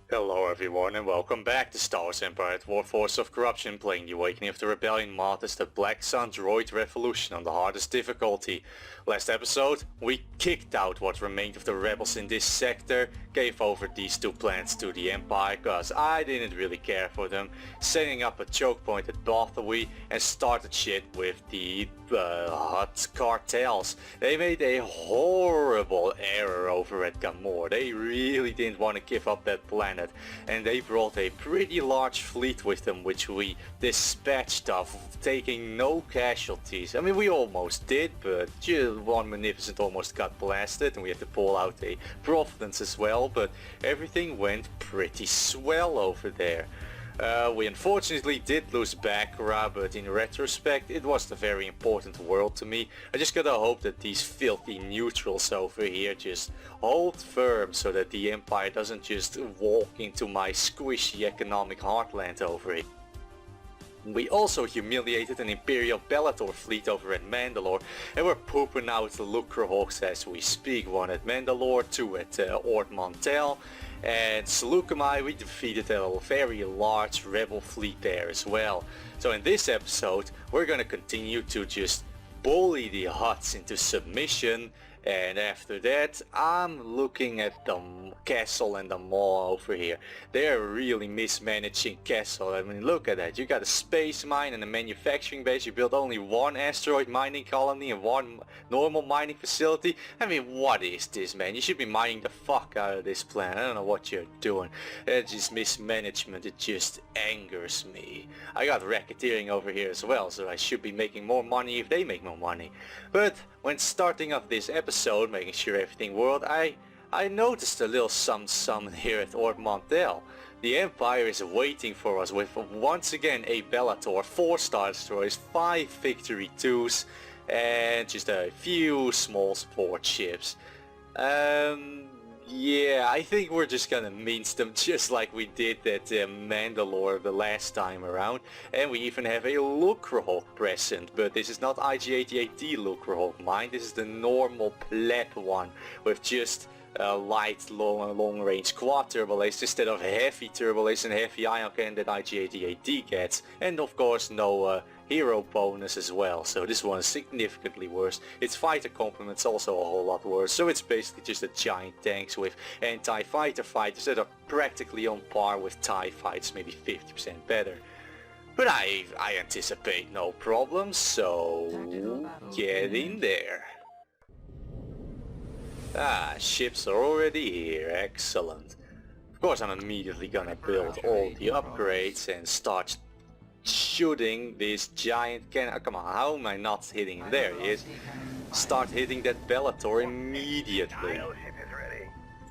Hello everyone and welcome back to Star Wars Empire at War Force of Corruption, playing the Awakening of the Rebellion mod as the Black Sun Droid Revolution on the hardest difficulty. Last episode we kicked out what remained of the rebels in this sector, gave over these two planets to the Empire cause I didn't really care for them, setting up a choke point at Bothawi and started shit with the Hutt cartels. They made a horrible error over at Gamor. They really didn't want to give up that planet, and they brought a pretty large fleet with them which we dispatched of, taking no casualties. I mean, we almost did, but one Munificent almost got blasted and we had to pull out a Providence as well, but everything went pretty swell over there. We unfortunately did lose Bakra, but in retrospect it was a very important world to me. I just gotta hope that these filthy neutrals over here just hold firm so that the Empire doesn't just walk into my squishy economic heartland over here. We also humiliated an Imperial Bellator fleet over at Mandalore, and we're pooping out the Lucrehawks as we speak. One at Mandalore, two at Ord Mantell, and Seleucami we defeated a very large rebel fleet there as well. So in this episode we're gonna continue to just bully the Hutts into submission, and after that I'm looking at the castle and the mall over here. They're really mismanaging castle. I mean, look at that. You got a space mine and a manufacturing base. You built only one asteroid mining colony and one normal mining facility. I mean, what is this, man? You should be mining the fuck out of this planet. I don't know what you're doing. It's just mismanagement. It just angers me. I got racketeering over here as well, so I should be making more money if they make more money. But when starting off this episode, making sure everything worked, I noticed a little something here at Ord Mantell. The Empire is waiting for us with once again a Bellator, 4 Star Destroyers, 5 Victory 2s, and just a few small support ships. Yeah, I think we're just gonna mince them just like we did at Mandalore the last time around. And we even have a Lucrehawk present, but this is not IG-88D Lucrehawk, mind. This is the normal pleb one with just light, long range quad turbolace instead of heavy turbolace and heavy ion cannon that IG-88D gets. And of course no hero bonus as well, so this one is significantly worse. Its fighter complement's also a whole lot worse, so it's basically just a giant tanks with anti-fighter fighters that are practically on par with TIE fighters, maybe 50% better. But I anticipate no problems, so get in there. Ah, ships are already here, excellent. Of course I'm immediately gonna build all the upgrades and start shooting this giant cannon. Come on, how am I not hitting him? There he is. Start hitting that Bellator immediately.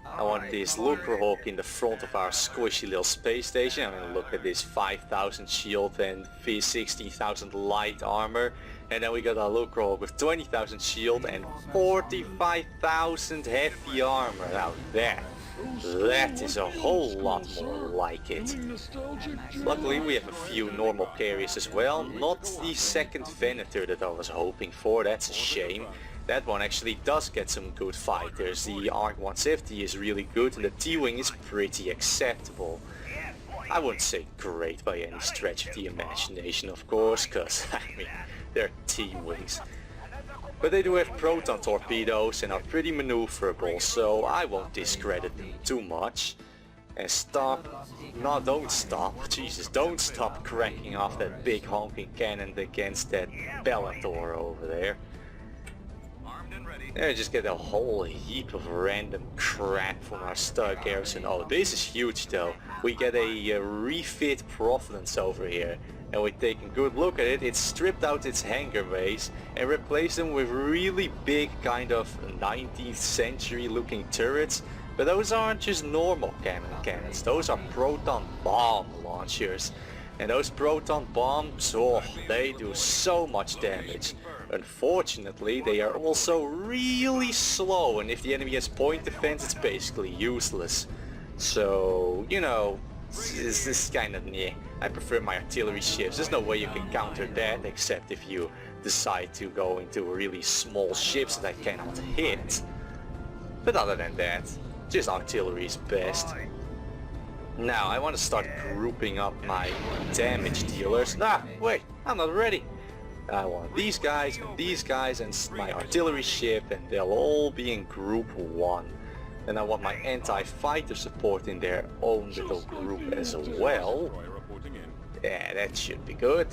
I want this Lucrehawk in the front of our squishy little space station. I'm gonna look at this 5,000 shield and 16,000 light armor. And then we got a Lucrehawk with 20,000 shield and 45,000 heavy armor. Now that is a whole lot more like it. Luckily we have a few normal carriers as well, not the second Venator that I was hoping for. That's a shame. That one actually does get some good fighters. The ARC-150 is really good and the T-Wing is pretty acceptable. I wouldn't say great by any stretch of the imagination, of course, cause I mean, they're T-Wings. But they do have proton torpedoes and are pretty maneuverable, so I won't discredit them too much. And don't stop, Jesus, don't stop cranking off that big honking cannon against that Bellator over there. I just get a whole heap of random crap from our Star Garrison. Oh, this is huge though. We get a refit Providence over here. And we take a good look at it. It's stripped out its hangar bays and replaced them with really big kind of 19th century looking turrets. But those aren't just normal cannons, those are proton bomb launchers. And those proton bombs, oh, they do so much damage. Unfortunately, they are also really slow, and if the enemy has point defense, it's basically useless. So, you know, this is kind of meh. I prefer my artillery ships. There's no way you can counter that except if you decide to go into really small ships that I cannot hit. But other than that, just artillery is best. Now I want to start grouping up my damage dealers. Nah, wait, I'm not ready. I want these guys, and my artillery ship, and they'll all be in group 1. And I want my anti-fighter support in their own little group as well. Yeah, that should be good.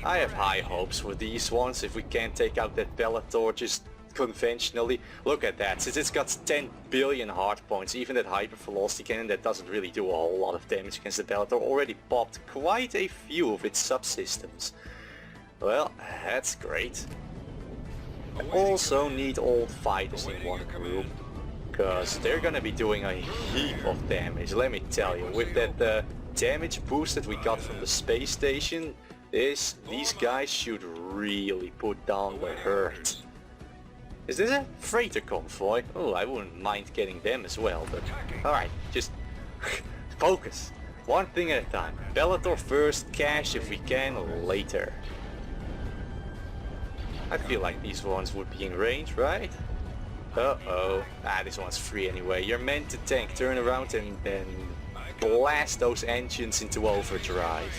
I have high hopes for these ones if we can't take out that Bellator just conventionally. Look at that, since it's got 10 billion hard points, even that hyper-velocity cannon that doesn't really do a whole lot of damage against the Bellator already popped quite a few of its subsystems. Well, that's great. I also need old fighters in one group, because they're gonna be doing a heap of damage, let me tell you. With that damage boost that we got from the space station, these guys should really put down the hurt. Is this a freighter convoy? Oh, I wouldn't mind getting them as well, but alright, just focus. One thing at a time. Bellator first, cash if we can later. I feel like these ones would be in range, right? Uh-oh. Ah, this one's free anyway. You're meant to tank, turn around and then blast those engines into overdrive.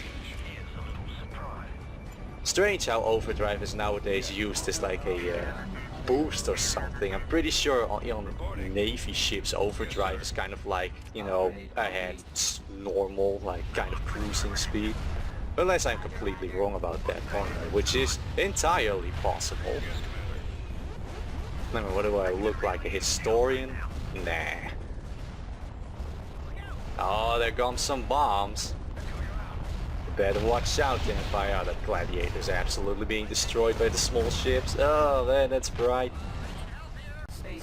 Strange how overdrive is nowadays used as like a boost or something. I'm pretty sure on Navy ships overdrive is kind of like, you know, ahead normal, like kind of cruising speed. Unless I'm completely wrong about that one, which is entirely possible. I mean, what do I look like, a historian? Nah. Oh, there comes some bombs. Better watch out, Empire. That gladiator's absolutely being destroyed by the small ships. Oh man, that's bright.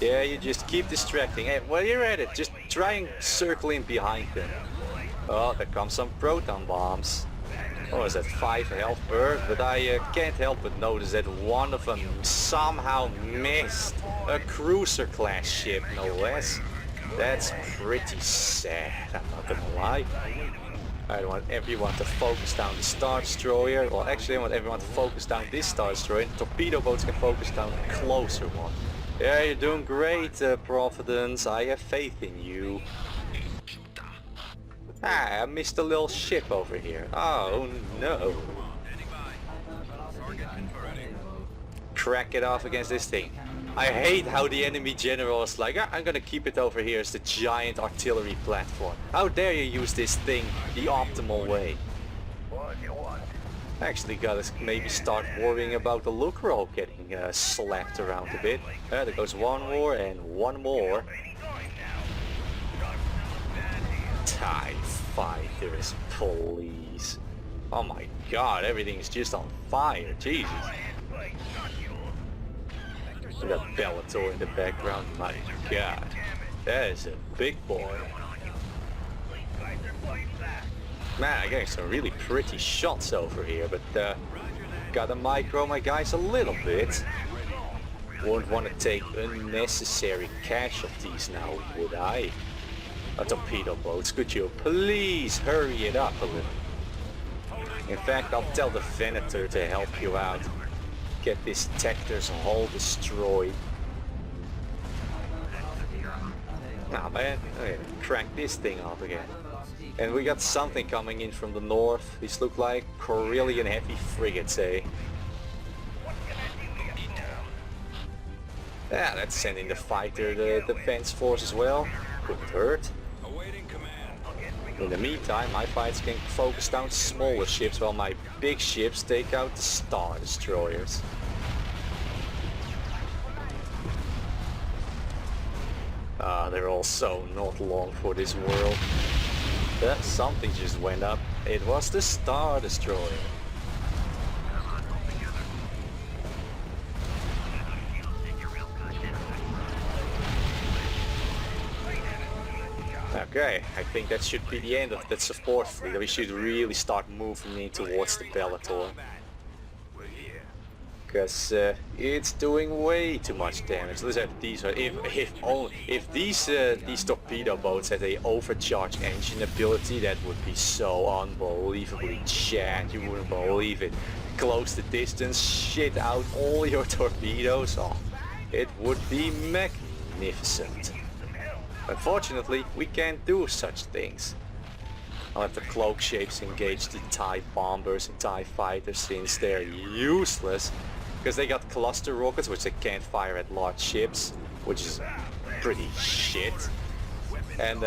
Yeah, you just keep distracting. Hey, while you're at it, just try and circle in behind them. Oh, there comes some proton bombs. Oh, is that 5 health per? But I can't help but notice that one of them somehow missed a cruiser class ship, no less. That's pretty sad, I'm not gonna lie. I want everyone to focus down the Star Destroyer. Well, actually I want everyone to focus down this Star Destroyer, and the torpedo boats can focus down the closer one. Yeah, you're doing great, Providence. I have faith in you. Ah, I missed a little ship over here. Oh no. Crack it off against this thing. I hate how the enemy general is like, I'm gonna keep it over here as the giant artillery platform. How dare you use this thing the optimal way? Actually gotta maybe start worrying about the look roll getting slapped around a bit. There goes one more and one more. TIE fighters, please. Oh my god, everything's just on fire, Jesus. We got Bellator in the background, my god. That is a big boy. Man, I'm getting some really pretty shots over here, but gotta micro my guys a little bit. Won't want to take unnecessary casualties now, would I? Torpedo boats, could you please hurry it up a little? In fact, I'll tell the Venator to help you out. Get this Tector's hull destroyed. Nah man, okay, crank this thing up again. And we got something coming in from the north. These look like Corellian heavy frigates, eh? Yeah, let's send in the fighter, the defense force as well. Couldn't hurt. In the meantime, my fights can focus down smaller ships while my big ships take out the Star Destroyers. Ah, they're all so not long for this world. Something just went up. It was the Star Destroyer. Okay, I think that should be the end of that support fleet. We should really start moving in towards the Bellator. Because it's doing way too much damage. Let's have these. If these torpedo boats had a overcharged engine ability, that would be so unbelievably Chad. You wouldn't believe it. Close the distance, shit out all your torpedoes. Oh, it would be magnificent. Unfortunately, we can't do such things. I'll have the cloak shapes engage the TIE bombers and TIE fighters since they're useless. Because they got cluster rockets which they can't fire at large ships, which is pretty shit. And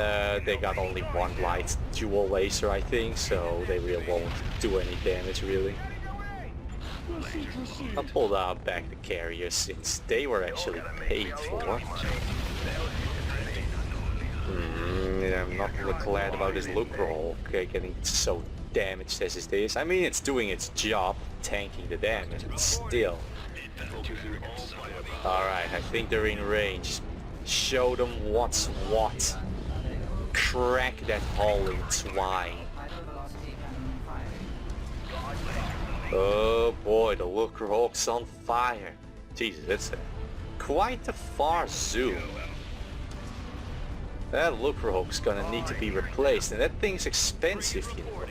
they got only one light dual laser I think, so they really won't do any damage really. I'll pull out back the carriers since they were actually paid for. Yeah, I'm not really glad about this Lucrehawk getting so damaged as it is. I mean, it's doing its job, tanking the damage, but still. Alright, I think they're in range. Show them what's what. Crack that hole in twine. Oh boy, the Lucrehawk's on fire. Jesus, that's quite a far zoom. That Lucrehawk's gonna need to be replaced, and that thing's expensive, you know.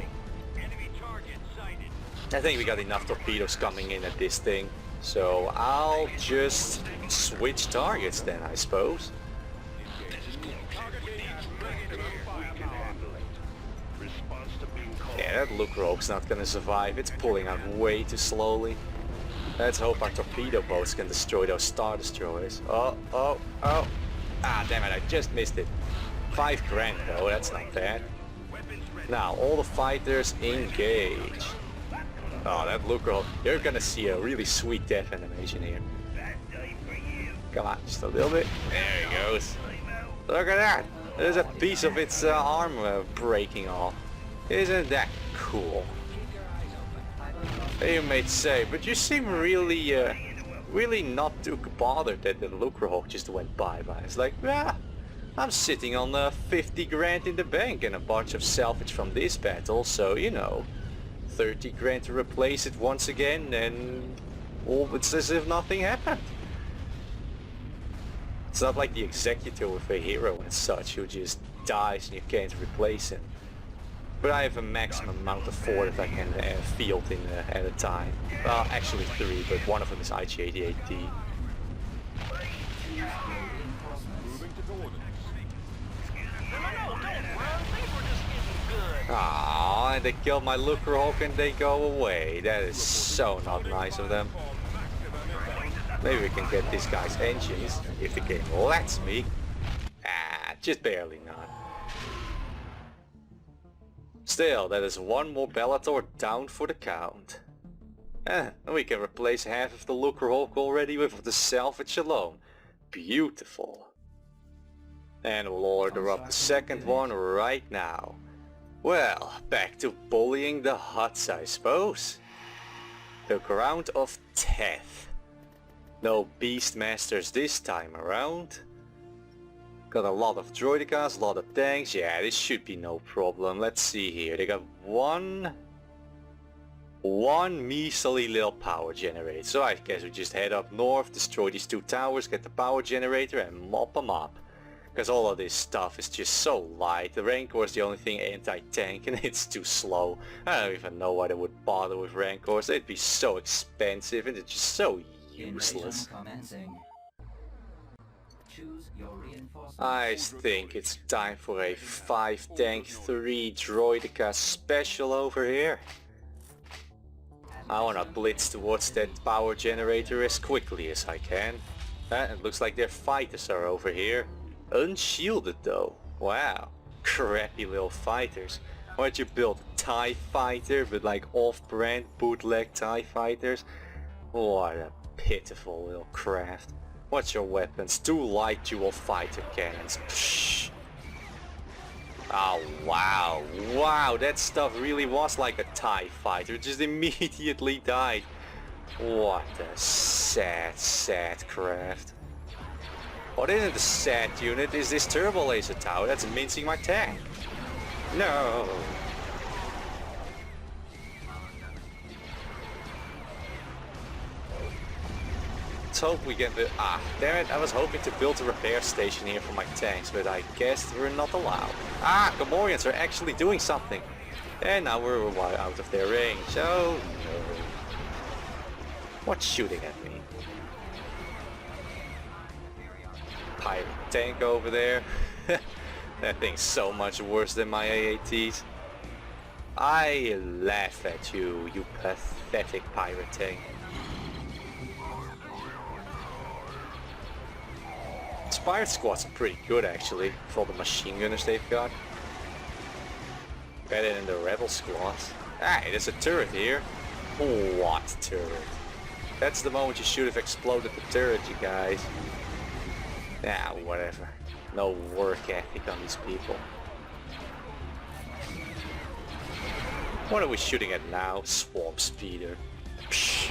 I think we got enough torpedoes coming in at this thing, so I'll just switch targets then, I suppose. Yeah, that Lucrehawk's not gonna survive. It's pulling out way too slowly. Let's hope our torpedo boats can destroy those Star Destroyers. Oh. Ah, damn it, I just missed it. 5 grand though, that's not bad. Now, all the fighters engage. Oh, that Lucrehawk. You're gonna see a really sweet death animation here. Come on, just a little bit. There he goes. Look at that. There's a piece of its arm breaking off. Isn't that cool? You may say, but you seem really not too bothered that the Lucrehawk just went bye-bye. It's like, yeah, I'm sitting on 50 grand in the bank and a bunch of salvage from this battle, so you know, 30 grand to replace it once again, and it's as if nothing happened. It's not like the Executor with a hero and such who just dies and you can't replace him. But I have a maximum amount of 4 that I can field in at a time. Well, actually 3, but one of them is IG-88D. Ah, and they kill my Lucrehawk and they go away. That is so not nice of them. Maybe we can get this guy's engines, if the game lets me. Ah, just barely not. Still, that is one more Bellator down for the count. And we can replace half of the Lucrehawk already with the salvage alone. Beautiful. And we'll order up the second one right now. Well, back to bullying the Hutts, I suppose. The ground of Teth. No Beastmasters this time around. Got a lot of droidicas, a lot of tanks. Yeah, this should be no problem. Let's see here. They got one measly little power generator. So I guess we just head up north, destroy these 2 towers, get the power generator and mop them up. Because all of this stuff is just so light. The Rancor is the only thing anti-tank and it's too slow. I don't even know why they would bother with Rancors. They'd be so expensive and it's just so useless. I think it's time for a 5 tank 3 droidica special over here. I wanna blitz towards that power generator as quickly as I can. It looks like their fighters are over here. Unshielded though. Wow. Crappy little fighters. Why'd you build a TIE fighter but like off-brand bootleg TIE fighters? What a pitiful little craft. What's your weapons? 2 light dual fighter cannons. Psh. Oh wow. Wow, that stuff really was like a TIE fighter. It just immediately died. What a sad craft. What isn't a sad unit is this turbo laser tower that's mincing my tank. No. Let's hope we get the... Ah, damn it, I was hoping to build a repair station here for my tanks, but I guess we're not allowed. Ah, Gamorreans are actually doing something. And now we're out of their range. Oh no. What's shooting at me? Pirate tank over there. That thing's so much worse than my AATs. I laugh at you, you pathetic pirate thing. These pirate squads are pretty good actually, for all the machine gunners they've got. Better than the rebel squads. Hey, there's a turret here. What turret? That's the moment you should have exploded the turret, you guys. Ah, whatever. No work ethic on these people. What are we shooting at now? Swamp speeder. Psh.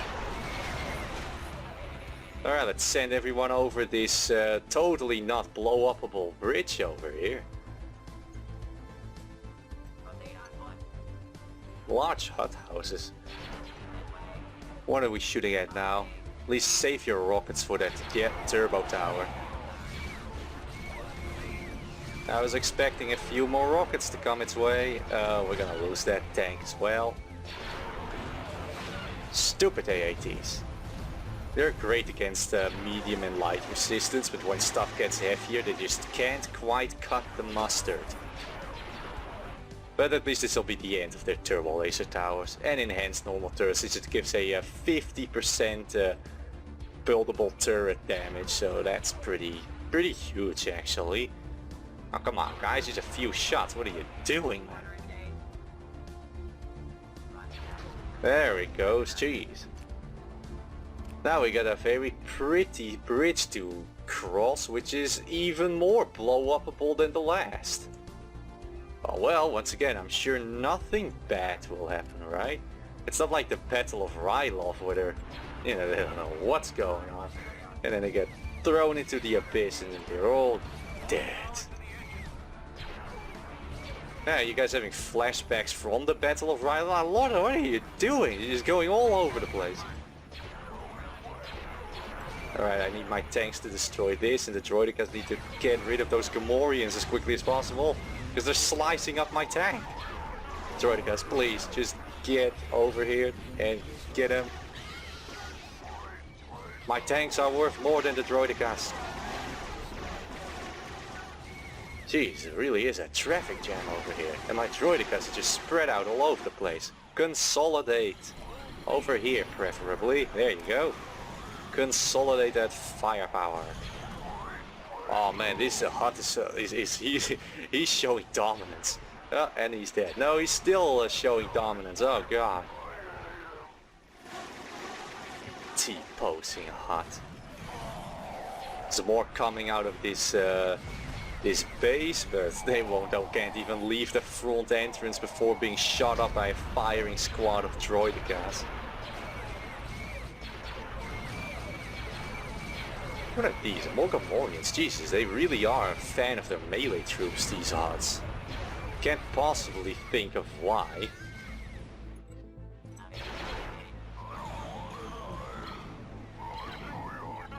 Alright, let's send everyone over this totally not blow-upable bridge over here. Large hut houses. What are we shooting at now? At least save your rockets for that turbo tower. I was expecting a few more rockets to come its way. We're gonna lose that tank as well. Stupid AATs. They're great against medium and light resistance, but when stuff gets heavier they just can't quite cut the mustard. But at least this will be the end of their turbo laser towers and enhanced normal turrets, which it gives a 50% buildable turret damage, so that's pretty huge actually. Oh come on guys, just a few shots, what are you doing? There it goes, jeez. Now we got a very pretty bridge to cross, which is even more blow-upable than the last. Oh well, once again, I'm sure nothing bad will happen, right? It's not like the Battle of Rylov where they're, you know, they don't know what's going on. And then they get thrown into the abyss and they're all dead. Yeah, you guys having flashbacks from the Battle of Rylov? Lord, what are you doing? You're just going all over the place. Alright, I need my tanks to destroy this, and the droidicas need to get rid of those Gamorreans as quickly as possible. Because they're slicing up my tank. Droidicas, please, just get over here and get them. My tanks are worth more than the droidicas. Jeez, it really is a traffic jam over here. And my droidicas are just spread out all over the place. Consolidate. Over here, preferably. There you go. Consolidate that firepower. Oh man, this Hutt is he's showing dominance. Oh, and he's dead. No, he's still showing dominance. Oh god. T-posing Hutt. There's more coming out of this this base, but they can't even leave the front entrance before being shot up by a firing squad of droidicas. What are these? More Gamorreans? Jesus, they really are a fan of their melee troops, these Hutts. Can't possibly think of why.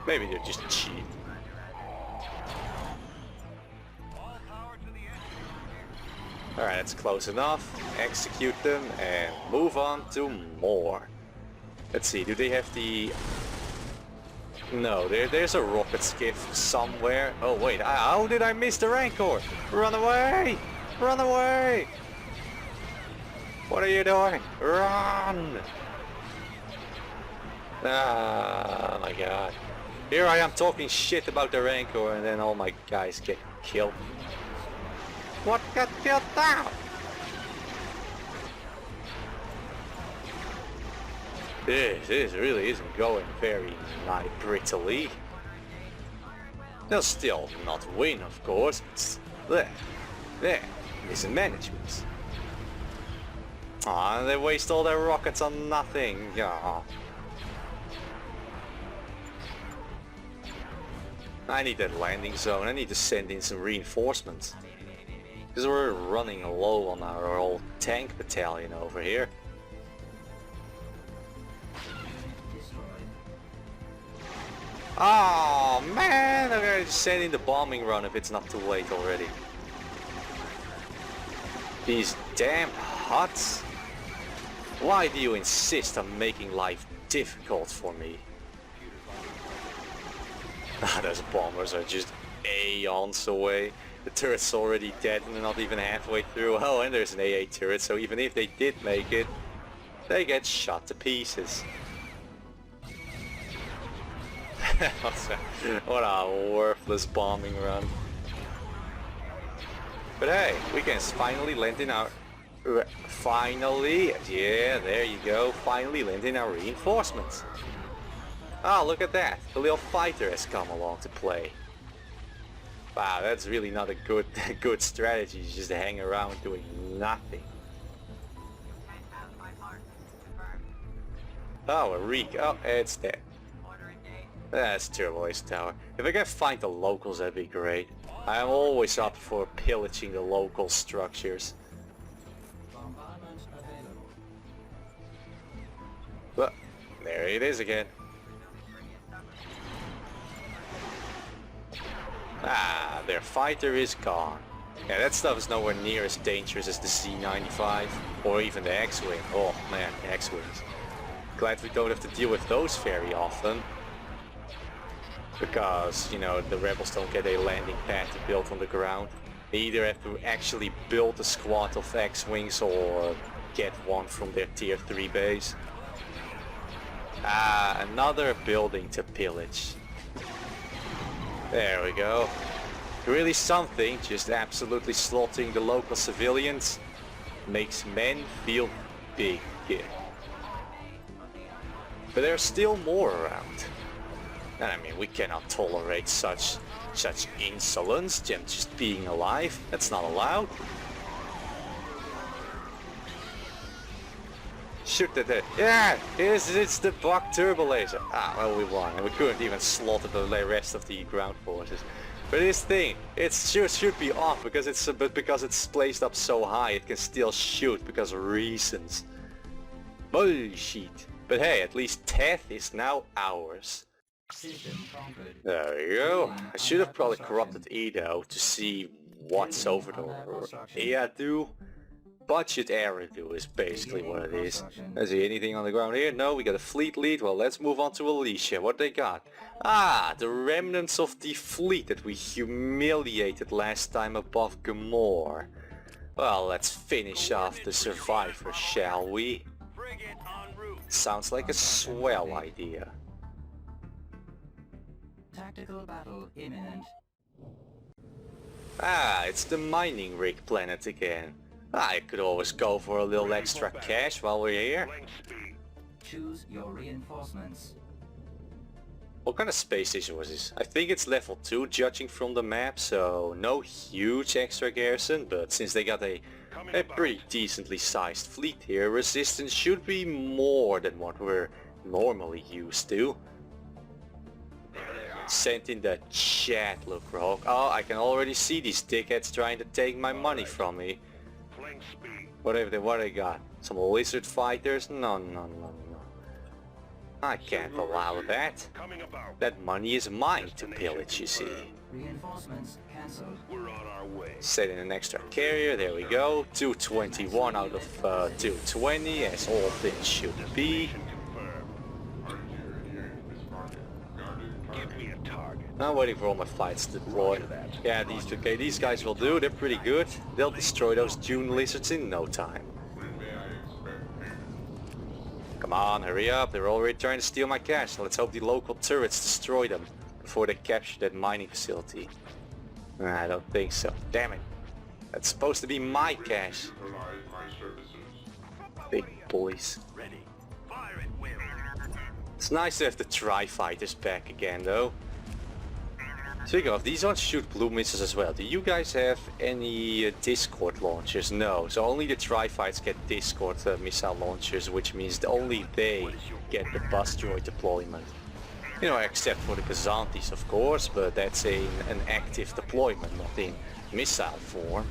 Maybe they're just cheap. Alright, that's close enough. Execute them and move on to more. Let's see, do they have the... No, there's a rocket skiff somewhere. Oh wait, how did I miss the Rancor? Run away! Run away! What are you doing? Run! Ah, my god. Here I am talking shit about the Rancor and then all my guys get killed. What got killed now? This really isn't going very prettily. They'll still not win, of course. There, mismanagement. Ah, they waste all their rockets on nothing. Yeah. I need that landing zone. I need to send in some reinforcements. Because we're running low on our old tank battalion over here. Oh man, I'm gonna send in the bombing run if it's not too late already. These damn Hutts. Why do you insist on making life difficult for me? Those bombers are just aeons away. The turret's already dead and they're not even halfway through. Oh, and there's an AA turret, so even if they did make it, they get shot to pieces. What a worthless bombing run. But hey, we can finally land in our... Finally, yeah, there you go. Finally land in our reinforcements. Oh, look at that. The little fighter has come along to play. Wow, that's really not a good strategy, just to hang around doing nothing. Oh, a reek. Oh, it's dead. That's Turbo Ace Tower. If I can find the locals, that'd be great. I'm always up for pillaging the local structures. But there it is again. Ah, their fighter is gone. Yeah, that stuff is nowhere near as dangerous as the Z95 or even the X-Wing. Oh man, X-Wings. Glad we don't have to deal with those very often. Because, you know, the rebels don't get a landing pad to build on the ground. They either have to actually build a squad of X-Wings or get one from their tier 3 base. Ah, another building to pillage. There we go. Really something, just absolutely slaughtering the local civilians makes men feel big. But there's still more around. And I mean, we cannot tolerate such insolence, just being alive. That's not allowed. Shoot at it. Yeah, it's the Buck turbo laser. Ah, well, we won. And we couldn't even slaughter the rest of the ground forces. But this thing, it should be off because it's placed up so high, it can still shoot because of reasons. Bullshit. But hey, at least Teth is now ours. There you go. I should have probably corrupted Edo to see what's over the Eadu. Budget Eridu is basically what it is. Is there anything on the ground here? No, we got a fleet lead. Well, let's move on to Alicia. What they got? Ah, the remnants of the fleet that we humiliated last time above Gamor. Well, let's finish off the survivors, shall we? Sounds like a swell idea. Tactical battle imminent. Ah, it's the mining rig planet again. I could always go for a little extra cash while we're here. Choose your reinforcements. What kind of space station was this? I think it's level 2 judging from the map, so no huge extra garrison, but since they got a pretty decently sized fleet here, resistance should be more than what we're normally used to. Sent in the chat, look, Rogue. Oh, I can already see these dickheads trying to take my money from me. What they got? Some lizard fighters? No. I can't allow that. That money is mine to pillage, you see. Reinforcements cancelled. We're on our way. Set in an extra carrier, there we go. 221 out of 220, as all things should be. Give me a target. I'm waiting for all my fights to deploy. Yeah, these guys will do. They're pretty good. They'll destroy those Dune lizards in no time. Come on, hurry up. They're already trying to steal my cash. Let's hope the local turrets destroy them before they capture that mining facility. I don't think so. Damn it. That's supposed to be my cash. Big boys. It's nice to have the Tri-Fighters back again, though. Speaking of, these ones shoot blue missiles as well. Do you guys have any Discord launchers? No, so only the Tri-Fights get Discord missile launchers, which means only they get the bus droid deployment. You know, except for the Kazantis, of course, but that's an active deployment, not in missile form.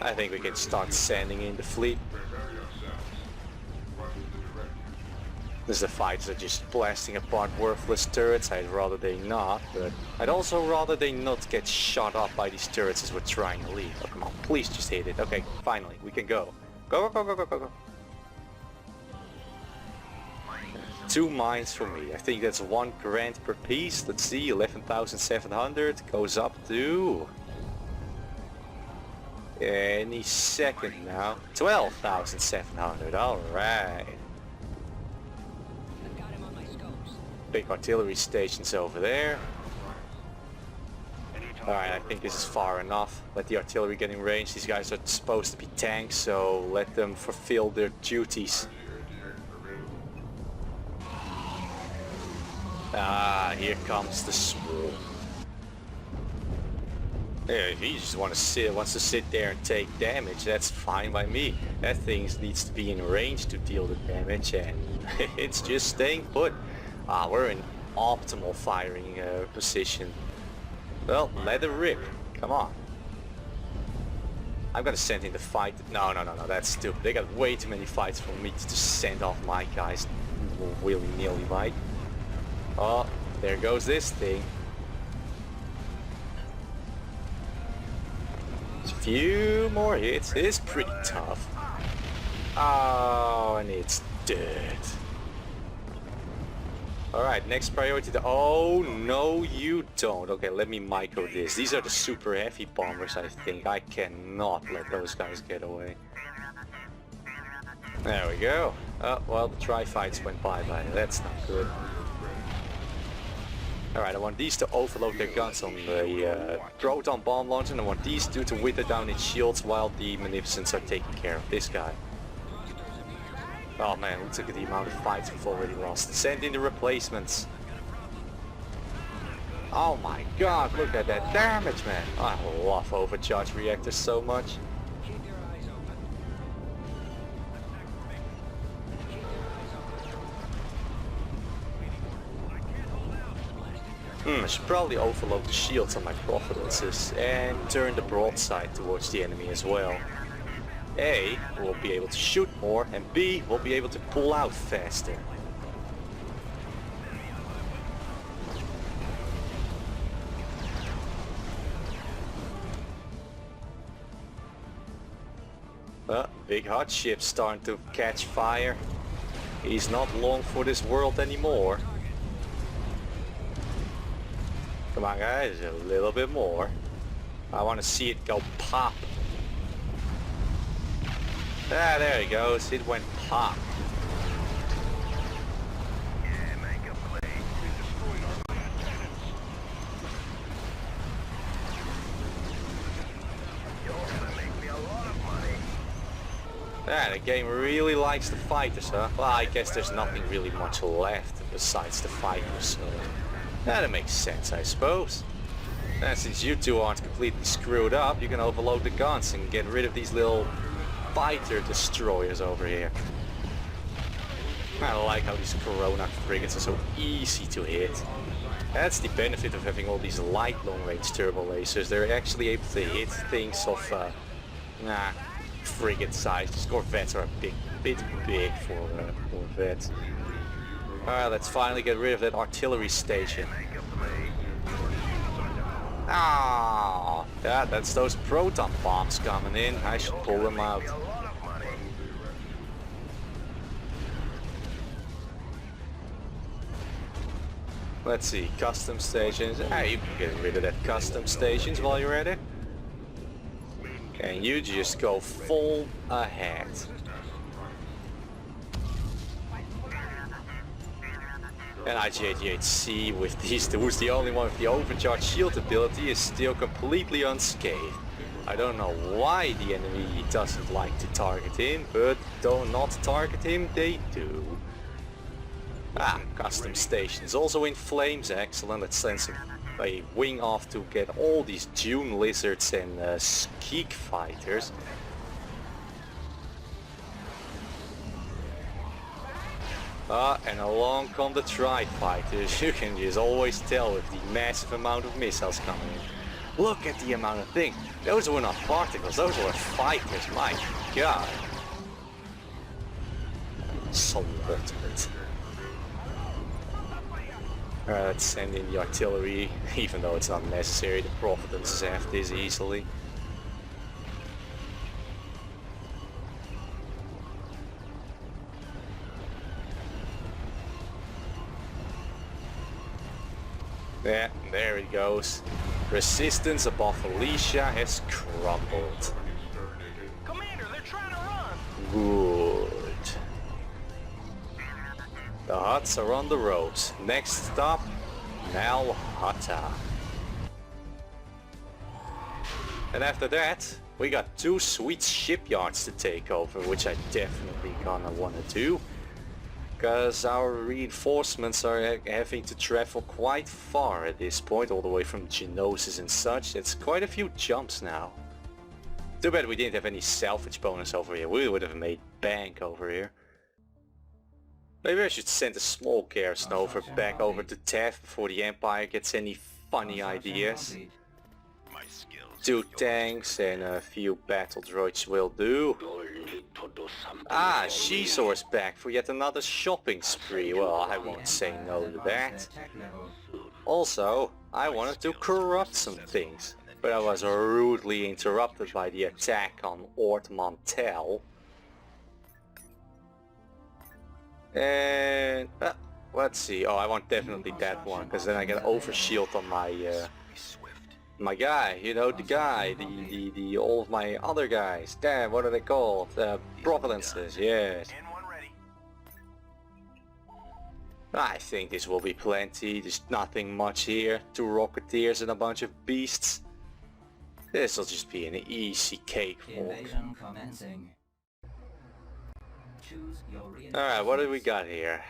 I think we can start sending in the fleet. As the fights are just blasting apart worthless turrets, I'd rather they not, but I'd also rather they not get shot up by these turrets as we're trying to leave. Oh, come on, please just hit it. Okay, finally, we can go. Go. 2 mines for me. I think that's 1 grand per piece. Let's see, 11,700 goes up to any second now. 12,700. All right. Big artillery stations over there. Alright, I think this is far enough. Let the artillery get in range. These guys are supposed to be tanks, so let them fulfill their duties. Ah, here comes the swarm. Yeah, if he just wants to sit there and take damage, that's fine by me. That thing needs to be in range to deal the damage, and it's just staying put. Ah, we're in optimal firing position. Well, let it rip. Come on. I'm gonna send in the fight. No, that's stupid. They got way too many fights for me to just send off my guys willy-nilly, right? Oh, there goes this thing. Just a few more hits. It's pretty tough. Oh, and it's dead. Alright, next priority. Oh, no you don't. Okay, let me micro this. These are the super heavy bombers, I think. I cannot let those guys get away. There we go. Oh, well, the tri-fights went bye-bye. That's not good. Alright, I want these to overload their guns on the proton bomb launcher, and I want these two to wither down its shields while the Magnificents are taking care of this guy. Oh man, look at the amount of fights we've already lost. Send in the replacements. Oh my god, look at that damage, man. I love overcharge reactors so much. I should probably overload the shields on my Providences and turn the broadside towards the enemy as well. A, we'll be able to shoot more, and B, we'll be able to pull out faster. Big hot ship's starting to catch fire. He's not long for this world anymore. Come on guys, a little bit more. I want to see it go pop. Ah, there he goes. It went pop. Yeah, make a play. We destroyed our lieutenants. You're gonna make me a lot of money. Ah, the game really likes the fighters, huh? Well, I guess there's nothing really much left besides the fighters, so that makes sense, I suppose. And since you two aren't completely screwed up, you can overload the guns and get rid of these little fighter destroyers over here. I like how these Corona frigates are so easy to hit. That's the benefit of having all these light long-range turbo lasers. They're actually able to hit things of frigate size. These corvettes are a bit big for corvettes. Alright, let's finally get rid of that artillery station. Ah, yeah, that's those proton bombs coming in. I should pull them out. Let's see, custom stations. Ah, you can get rid of that custom stations while you're at it. And you just go full ahead. And IG-88C with these two, who's the only one with the overcharged shield ability, is still completely unscathed. I don't know why the enemy doesn't like to target him, but though not target him, they do. Ah, custom stations also in flames, excellent. Let's send a wing off to get all these Dune lizards and skeek fighters. And along come the tri-fighters. You can just always tell with the massive amount of missiles coming in. Look at the amount of things. Those were not particles, those were fighters, my god. Slaughtered. Alright, let's send in the artillery, even though it's not necessary. The Providences have this easily. Yeah, there it goes. Resistance above Alicia has crumbled. Commander, they're trying to run! Good. The Hutts are on the ropes. Next stop, Malhata. And after that, we got 2 sweet shipyards to take over, which I definitely gonna wanna do. Because our reinforcements are having to travel quite far at this point, all the way from Genosis and such. It's quite a few jumps now. Too bad we didn't have any salvage bonus over here. We would have made bank over here. Maybe I should send a small garrison over back over to Taft before the Empire gets any funny ideas. My skills. 2 tanks and a few battle droids will do. Ah, Shizor's back for yet another shopping spree. Well, I won't say no to that. Also, I wanted to corrupt some things, but I was rudely interrupted by the attack on Ort Montel. And let's see. Oh, I want definitely that one, because then I get overshield on my guy, you know, the guy, the all of my other guys. Damn, what are they called? Providences, yes. I think this will be plenty. There's nothing much here. 2 rocketeers and a bunch of beasts. This will just be an easy cakewalk. Invasion commencing. Choose your Alright, what do we got here?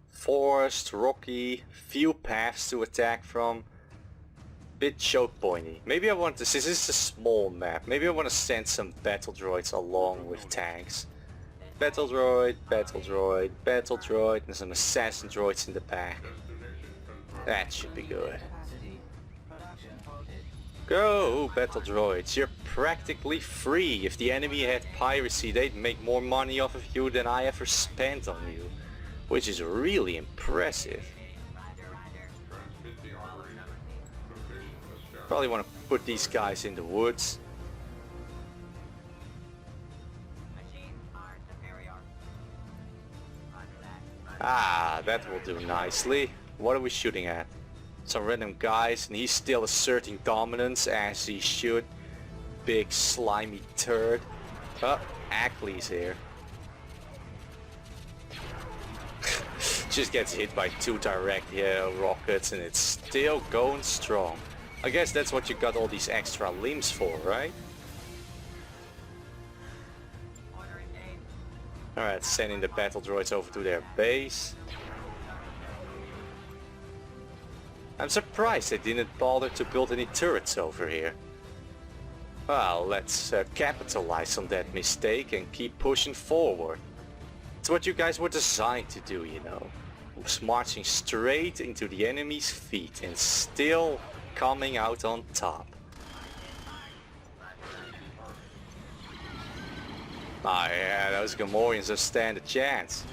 Forest, rocky, few paths to attack from. Bit choke pointy. Maybe I want to, since this is a small map, maybe I want to send some battle droids along with tanks. Battle droid, battle droid, battle droid, and some assassin droids in the back. That should be good. Go, battle droids, you're practically free. If the enemy had piracy, they'd make more money off of you than I ever spent on you. Which is really impressive. Probably want to put these guys in the woods. Ah, that will do nicely. What are we shooting at? Some random guys, and he's still asserting dominance as he should. Big slimy turd. Oh, Ackley's here. Just gets hit by 2 direct rockets and it's still going strong. I guess that's what you got all these extra limbs for, right? Alright, sending the battle droids over to their base. I'm surprised they didn't bother to build any turrets over here. Well, let's capitalize on that mistake and keep pushing forward. It's what you guys were designed to do, you know. Marching straight into the enemy's feet and still coming out on top. Ah yeah, those Gamorreans don't stand a chance.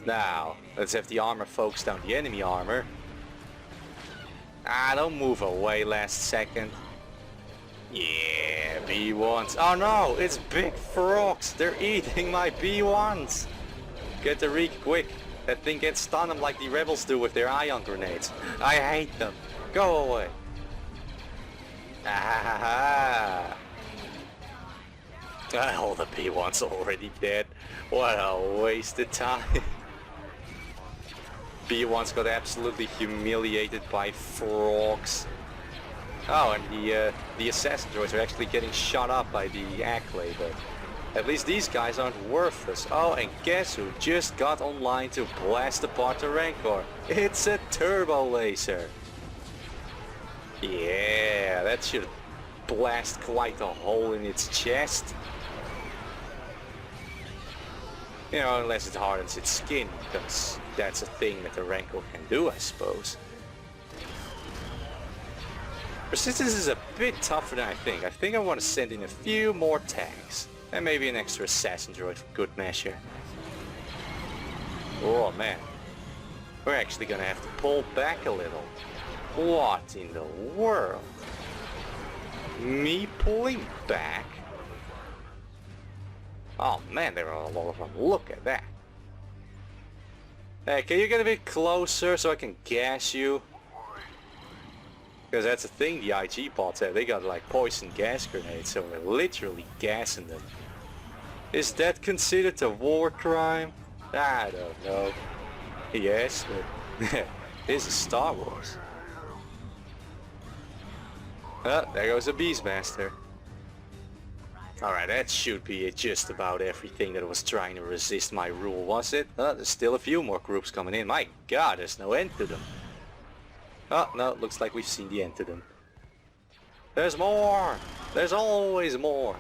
Now, let's have the armor focus down the enemy armor. Ah, don't move away last second. Yeah, B1s. Oh no, it's big frogs. They're eating my B1s. Get the reek quick. That thing can stun them like the rebels do with their ion grenades. I hate them. Go away. Ah. Oh, the B1's already dead. What a wasted time. B1's got absolutely humiliated by frogs. Oh, and the assassin droids are actually getting shot up by the Ackley, but at least these guys aren't worthless. Oh, and guess who just got online to blast apart the Rancor? It's a turbo laser. Yeah, that should blast quite a hole in its chest. You know, unless it hardens its skin, because that's a thing that the Rancor can do, I suppose. Resistance is a bit tougher than I think. I think I want to send in a few more tanks. And maybe an extra assassin droid for good measure. Oh man. We're actually gonna have to pull back a little. What in the world? Me pulling back? Oh man, there are a lot of them. Look at that. Hey, can you get a bit closer so I can gas you? Because that's the thing the IG bots have. They got like poison gas grenades, so we're literally gassing them. Is that considered a war crime? I don't know. Yes, but this is Star Wars. Oh, there goes a Beastmaster. Alright, that should be it. Just about everything that was trying to resist my rule, was it? There's still a few more groups coming in. My god, there's no end to them. Oh, no, looks like we've seen the end to them. There's more! There's always more!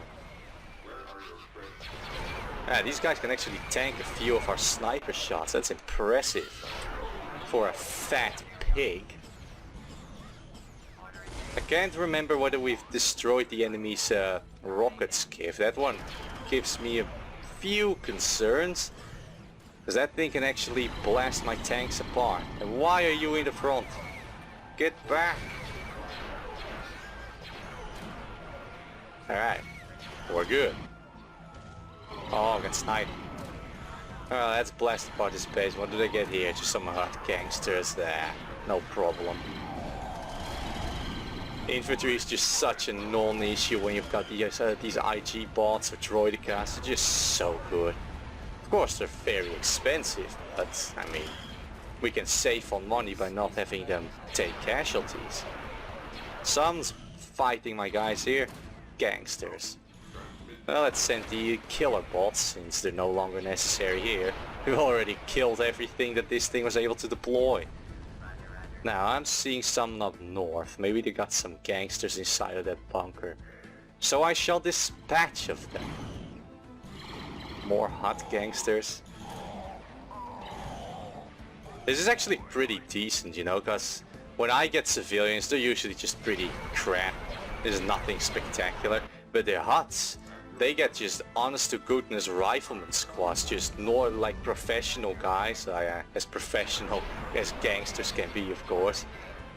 Ah, these guys can actually tank a few of our sniper shots. That's impressive. For a fat pig. I can't remember whether we've destroyed the enemy's rocket skiff. That one gives me a few concerns. Because that thing can actually blast my tanks apart. And why are you in the front? Get back! Alright, we're good. Oh, I got sniped. Oh, that's blasted participation. What do they get here? Just some hot gangsters there. No problem. Infantry is just such a non-issue when you've got these IG bots or droidicas. They're just so good. Of course, they're very expensive, but I mean, we can save on money by not having them take casualties. Some's fighting my guys here. Gangsters. Well, let's send the killer bots since they're no longer necessary here. We've already killed everything that this thing was able to deploy. Now I'm seeing some up north. Maybe they got some gangsters inside of that bunker. So I shall dispatch of them. More hot gangsters. This is actually pretty decent, you know, because when I get civilians, they're usually just pretty crap. There's nothing spectacular. But the Hutts, they get just honest to goodness rifleman squads, just more like professional guys, as professional as gangsters can be, of course.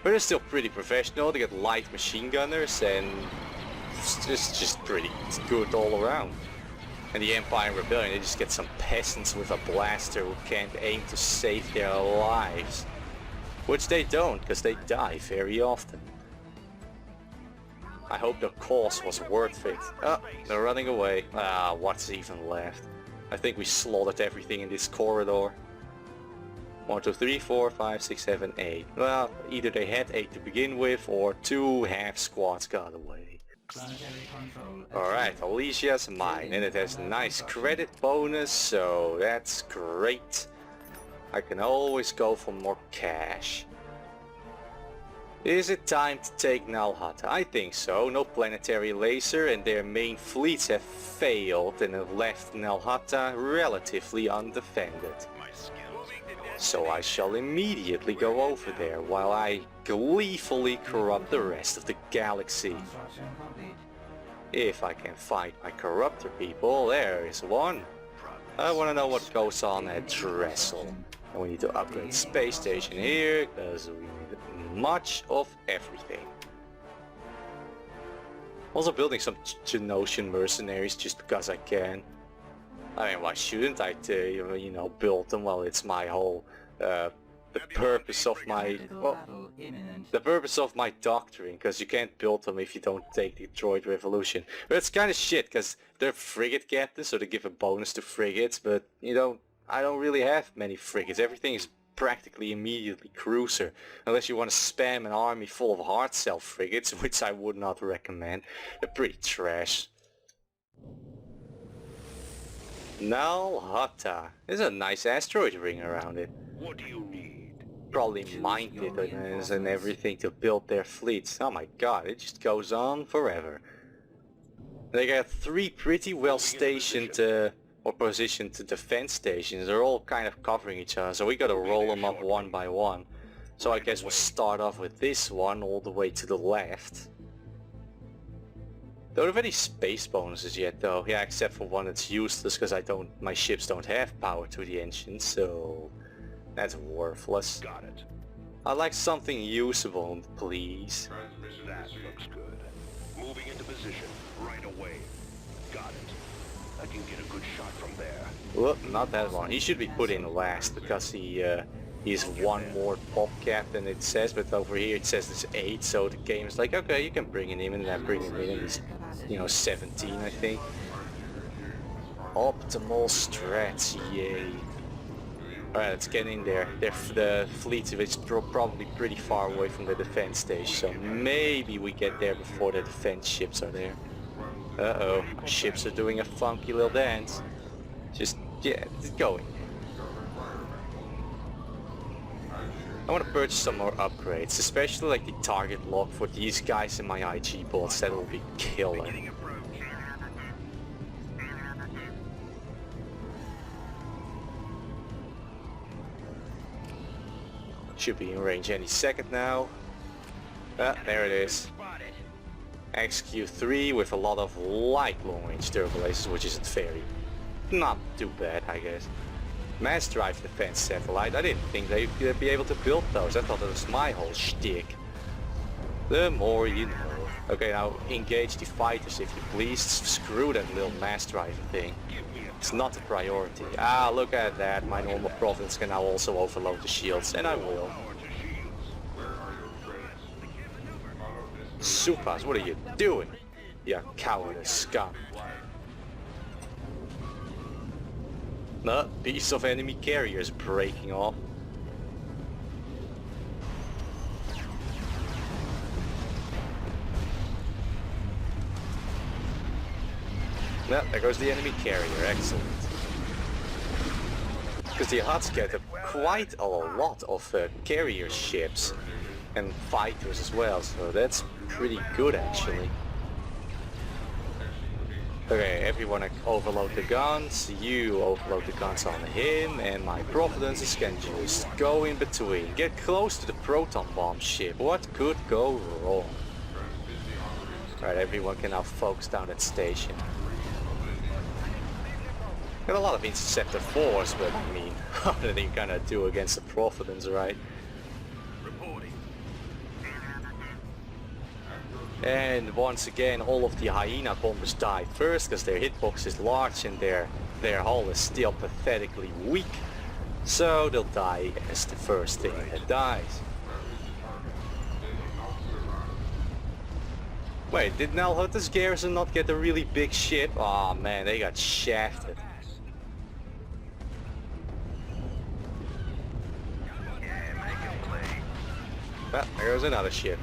But they're still pretty professional. They get light machine gunners and it's just pretty good all around. And the Empire and Rebellion, they just get some peasants with a blaster who can't aim to save their lives. Which they don't, because they die very often. I hope the cost was worth it. Oh, they're running away. Ah, what's even left? I think we slaughtered everything in this corridor. 1, 2, 3, 4, 5, 6, 7, 8. Well, either they had 8 to begin with, or 2 half squads got away. Alright, Alicia's mine, and it has nice credit bonus, so that's great. I can always go for more cash. Is it time to take Nal Hutta? I think so. No planetary laser and their main fleets have failed and have left Nal Hutta relatively undefended. So I shall immediately go over there while I gleefully corrupt the rest of the galaxy. If I can find my corruptor people, there is one. I want to know what goes on at Dressel. And we need to upgrade space station here, because we need much of everything. Also building some Genosian mercenaries just because I can. I mean, why shouldn't I, you know, build them? Well, it's my whole, the purpose of my, well, the purpose of my doctrine, because you can't build them if you don't take the droid revolution. But it's kind of shit, because they're frigate captains, so they give a bonus to frigates, but, you know, I don't really have many frigates. Everything is practically immediately cruiser, unless you want to spam an army full of hard cell frigates, which I would not recommend. They're pretty trash. Nal Hutta. There's a nice asteroid ring around it. What do you need? Probably mined it and everything to build their fleets. Oh my god, it just goes on forever. They got 3 pretty well stationed or positioned defense stations. They're all kind of covering each other, so we gotta roll them up one by one. So I guess we'll start off with this one all the way to the left. Don't have any space bonuses yet though. Yeah, except for one that's useless because my ships don't have power to the engines, so that's worthless. Got it. I'd like something usable, please. That looks good. Moving into position right away. Got it. I can get a good shot from there. Well, not that one. He should be put in last because he He's one more pop cap than it says, but over here it says it's 8, so the game is like, okay, you can bring him in, and I bring him in, and he's, you know, 17, I think. Optimal strats, yay. Alright, let's get in there. The fleet is probably pretty far away from the defense station, so maybe we get there before the defense ships are there. Uh-oh, our ships are doing a funky little dance. Just, yeah, just going. I want to purchase some more upgrades, especially like the target lock for these guys in my IG bots. That will be killer. Should be in range any second now. Ah, there it is. XQ3 with a lot of light long range turbo lasers, which isn't very, not too bad, I guess. Mass drive defense satellite. I didn't think they'd be able to build those. I thought that was my whole shtick. The more you know. Okay, now engage the fighters if you please. Screw that little mass drive thing. It's not a priority. Ah, look at that. My normal province can now also overload the shields, and I will. Supas, what are you doing? You cowardly scum. No, piece of enemy carriers breaking off. No, there goes the enemy carrier, excellent. Because the Hutts get quite a lot of carrier ships and fighters as well, so that's pretty good actually. Okay, everyone overload the guns, you overload the guns on him, and my Providences can just go in between. Get close to the proton bomb ship, what could go wrong? Right, everyone can now focus down that station. Got a lot of interceptor force, but I mean, what are they gonna do against the Providence, right? And once again, all of the Hyena bombers die first, because their hitbox is large and their hull is still pathetically weak. So they'll die as the first thing that dies. Wait, did Nalhut's garrison not get a really big ship? Aw, oh, man, they got shafted. Ah, there goes another ship.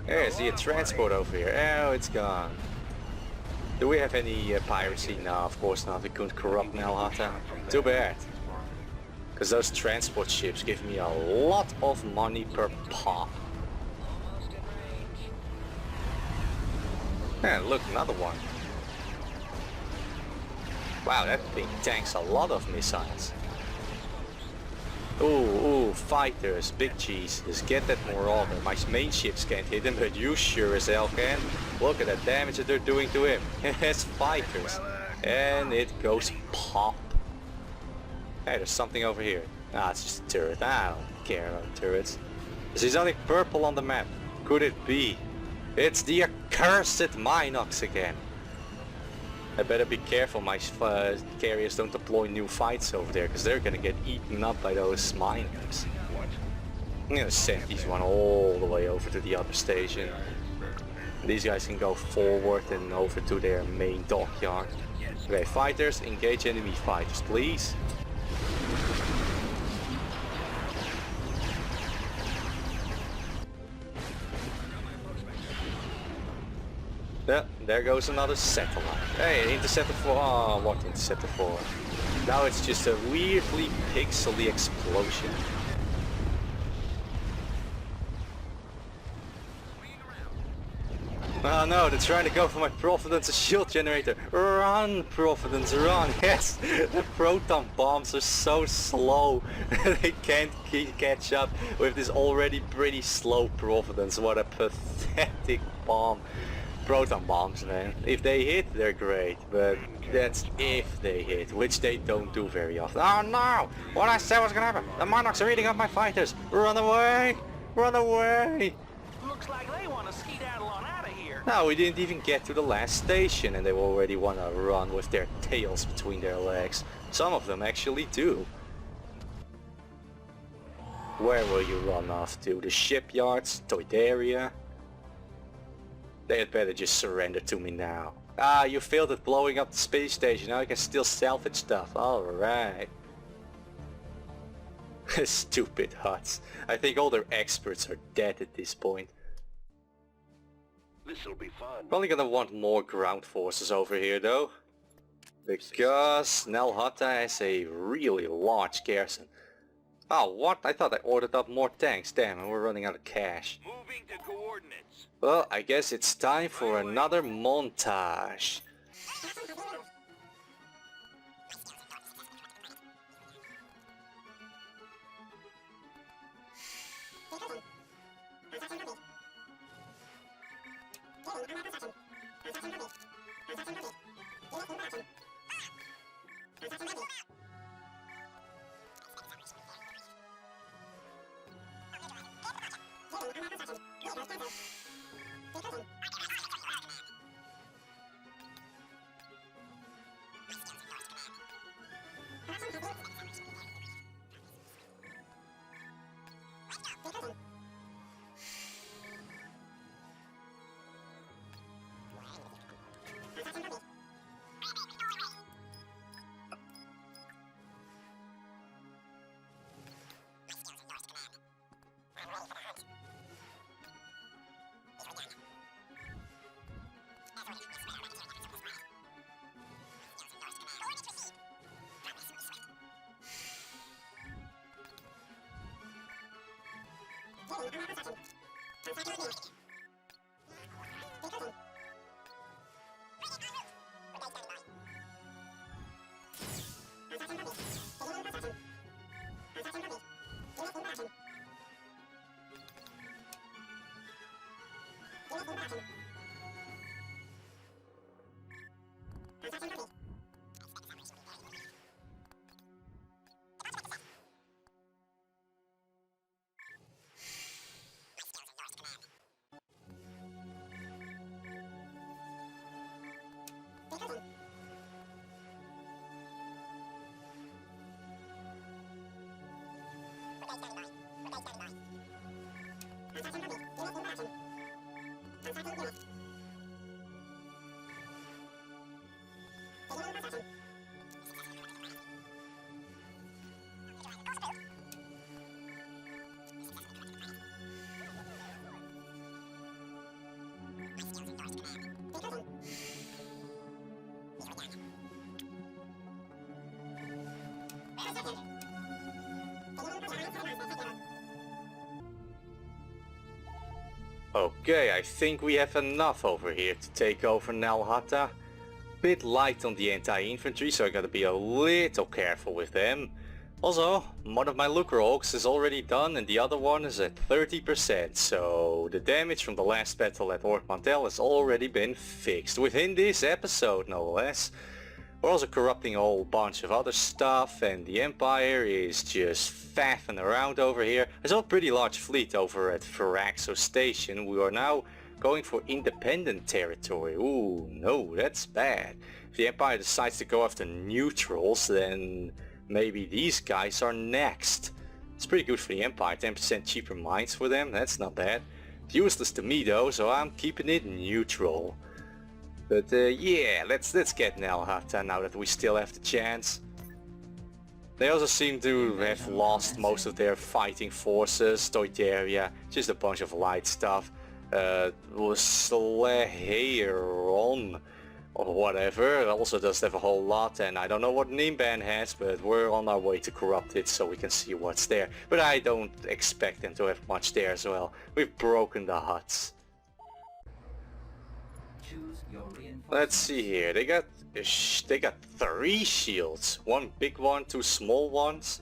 There's the transport over here. Oh, it's gone. Do we have any piracy? No, of course not. We couldn't corrupt Nalhutta. Too bad. Because those transport ships give me a lot of money per pop. And look, another one. Wow, that thing tanks a lot of missiles. Ooh, fighters, big cheeses, get that more armor. My main ships can't hit him, but you sure as hell can. Look at that damage that they're doing to him. As fighters. And it goes pop. Hey, there's something over here. Ah, it's just a turret. I don't care about turrets. There's only purple on the map. Could it be? It's the accursed Minox again. I better be careful my carriers don't deploy new fights over there, because they're gonna get eaten up by those miners. I'm gonna send these one all the way over to the other station. These guys can go forward and over to their main dockyard. Okay, fighters, engage enemy fighters, please. Yeah, there goes another satellite. Hey, Interceptor 4. Oh, what Interceptor 4? Now it's just a weirdly pixely explosion. Oh no, they're trying to go for my Providence, a shield generator. Run, Providence, run. Yes, the proton bombs are so slow. They can't catch up with this already pretty slow Providence. What a pathetic bomb. Proton bombs, man. If they hit, they're great, but that's if they hit, which they don't do very often. Oh no! What I said was gonna happen! The Monarchs are eating up my fighters! Run away! Run away! Looks like they want to skedaddle on out of here. No, we didn't even get to the last station and they already want to run with their tails between their legs. Some of them actually do. Where will you run off to? The shipyards? Toydaria? They had better just surrender to me now. Ah, you failed at blowing up the space station. Now you can still salvage stuff. Alright. Stupid Hutts. I think all their experts are dead at this point. This'll be fun. Probably gonna want more ground forces over here though. Because Nal Hutta has a really large garrison. Oh, what? I thought I ordered up more tanks. Damn, and we're running out of cash. Moving to coordinates. Well, I guess it's time for another montage. Okay, I think we have enough over here to take over Nal Hutta. Bit light on the anti-infantry, so I gotta be a little careful with them. Also, one of my Looker Hawks is already done and the other one is at 30%, so the damage from the last battle at Ort Montel has already been fixed, within this episode no less. We're also corrupting a whole bunch of other stuff and the Empire is just faffing around over here. There's a pretty large fleet over at Faraxo Station. We are now going for independent territory. Ooh, no, that's bad. If the Empire decides to go after neutrals, then maybe these guys are next. It's pretty good for the Empire, 10% cheaper mines for them, that's not bad. It's useless to me though, so I'm keeping it neutral. But yeah, let's get Nal Hutta now that we still have the chance. They also seem to have lost most of their fighting forces. Toydaria, just a bunch of light stuff. Sleheron or whatever, it also does have a whole lot, and I don't know what Nimban has, but we're on our way to corrupt it so we can see what's there. But I don't expect them to have much there as well. We've broken the huts. Let's see here, they got 3 shields, 1 big one, 2 small ones.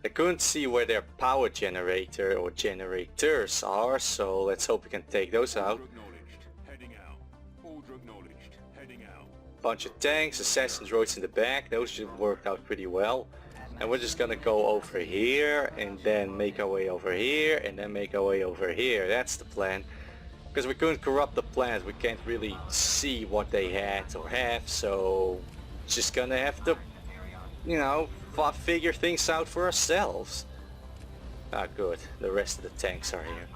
I couldn't see where their power generator or generators are, so let's hope we can take those out. Bunch of tanks, assassin droids in the back, those should work out pretty well. And we're just gonna go over here and then make our way over here and then make our way over here. That's the plan. Because we couldn't corrupt the planet, we can't really see what they had or have, so just gonna have to, you know, figure things out for ourselves. Ah, good. The rest of the tanks are here.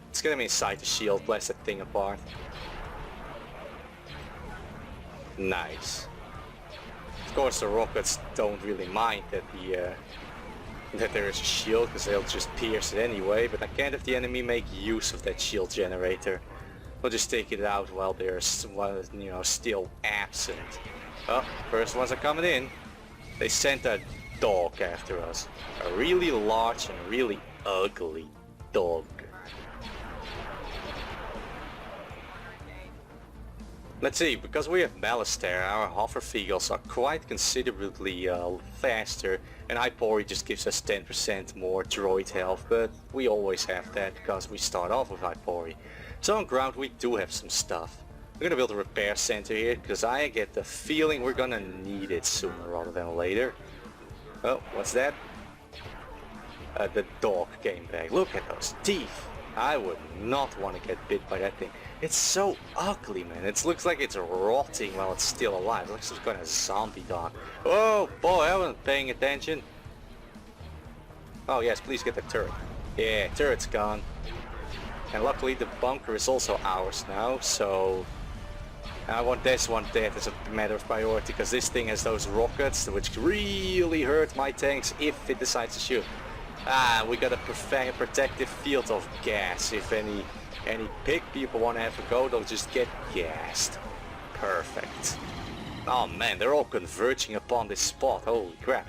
Let's get him inside the shield, blast that thing apart. Nice. Of course the rockets don't really mind that that there is a shield, because they'll just pierce it anyway, but I can't have the enemy make use of that shield generator. We'll just take it out while they're still absent. Oh, first ones are coming in. They sent a dog after us. A really large and really ugly dog. Let's see, because we have Malastare, our Hoverfeagles are quite considerably faster, and Ipori just gives us 10% more droid health, but we always have that because we start off with Ipori. So on ground we do have some stuff. We're gonna build a repair center here, because I get the feeling we're gonna need it sooner rather than later. Oh, what's that? The dog came back. Look at those teeth. I would not want to get bit by that thing. It's so ugly, man. It looks like it's rotting while it's still alive. It looks like some kind of zombie dog. Oh boy, I wasn't paying attention. Oh yes, please get the turret. Yeah, turret's gone. And luckily the bunker is also ours now, so I want this one dead as a matter of priority, because this thing has those rockets which really hurt my tanks if it decides to shoot. Ah, we got a protective field of gas. If any pig people want to have a go, they'll just get gassed. Perfect. Oh man, they're all converging upon this spot. Holy crap.